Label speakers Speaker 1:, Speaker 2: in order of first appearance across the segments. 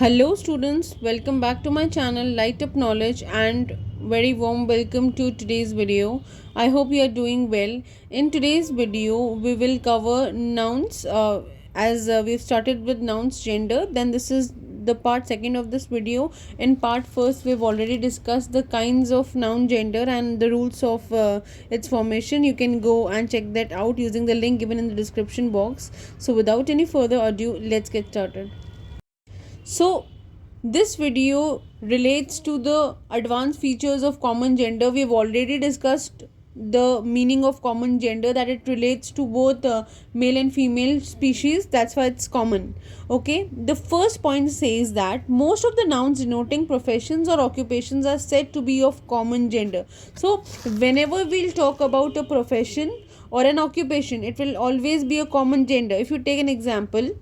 Speaker 1: Hello students, welcome back to my channel Lightup Knowledge and very warm welcome to today's video. I hope you are doing well. In today's video we will cover nouns as we've started with nouns gender. Then this is the part second of this video. In part first we've already discussed the kinds of noun gender and the rules of its formation. You can go and check that out using the link given in the description box. So without any further ado, let's get started. So this video relates to the advanced features of common gender. We have already discussed the meaning of common gender, that it relates to both male and female species. That's why it's common. Okay, the first point says that most of the nouns denoting professions or occupations are said to be of common gender. So whenever we'll talk about a profession or an occupation, it will always be a common gender. If you take an example,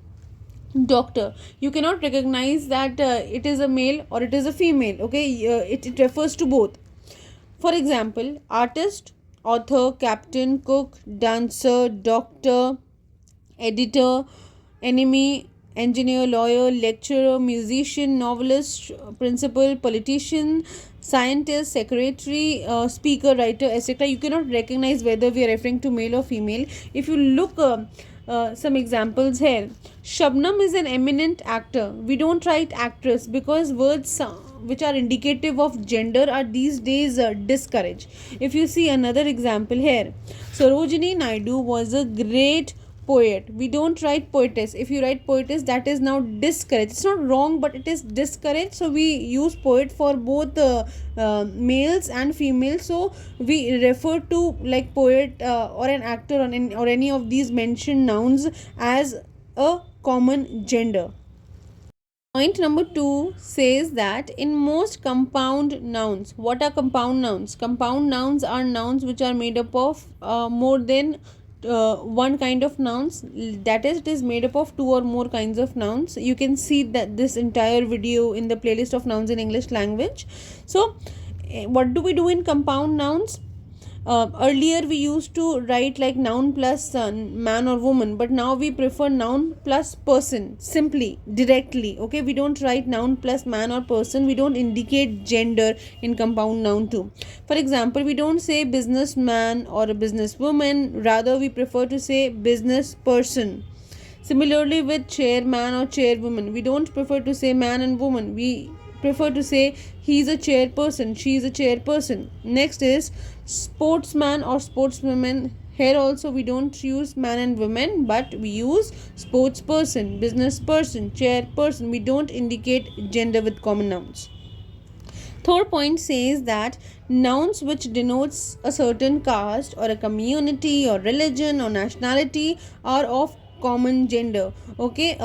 Speaker 1: doctor, you cannot recognize that it is a male or it is a female. Okay, it refers to both. For example, artist, author, captain, cook, dancer, doctor, editor, enemy, engineer, lawyer, lecturer, musician, novelist, principal, politician, scientist, secretary, speaker, writer, etc. You cannot recognize whether we are referring to male or female. If you look some examples here. Shabnam is an eminent actor. We don't write actress because words which are indicative of gender are these days discouraged. If you see another example here, Sarojini Naidu was a great poet. We don't write poetess. If you write poetess, that is now discouraged. It's not wrong, but it is discouraged. So we use poet for both males and females. So we refer to like poet or an actor or any of these mentioned nouns as a common gender. Point number 2 says that in most compound nouns, what are compound nouns? Compound nouns are nouns which are made up of more than one kind of nouns. That is, it is made up of two or more kinds of nouns. You can see that this entire video in the playlist of nouns in English language. So what do we do in compound nouns? Earlier we used to write like noun plus man or woman, but now we prefer noun plus person, simply, directly. Okay, we don't write noun plus man or person. We don't indicate gender in compound noun too. For example, we don't say businessman or a businesswoman, rather we prefer to say business person. Similarly with chairman or chairwoman, we don't prefer to say man and woman. We prefer to say he is a chairperson, she is a chairperson. Next is sportsman or sportswoman. Here also we don't use man and women, but we use sportsperson, business person, chairperson. We don't indicate gender with common nouns. Third point says that nouns which denotes a certain caste or a community or religion or nationality are of common gender. Okay,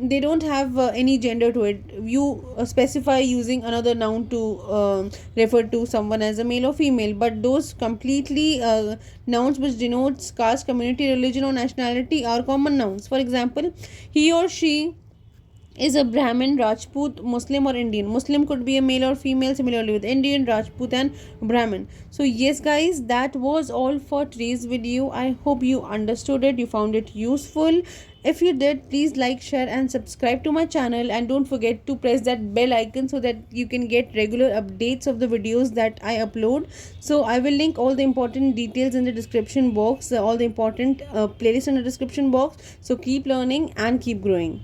Speaker 1: they don't have any gender to it. You specify using another noun to refer to someone as a male or female, but those completely nouns which denotes caste, community, religion or nationality are common nouns. For example, he or she is a Brahmin, Rajput, Muslim or Indian. Muslim could be a male or female. Similarly with Indian, Rajput and Brahmin. So yes guys, that was all for today's video. I hope you understood it, you found it useful. If you did, please like, share and subscribe to my channel, and don't forget to press that bell icon so that you can get regular updates of the videos that I upload. So I will link all the important details in the description box, all the important playlists in the description box. So keep learning and keep growing.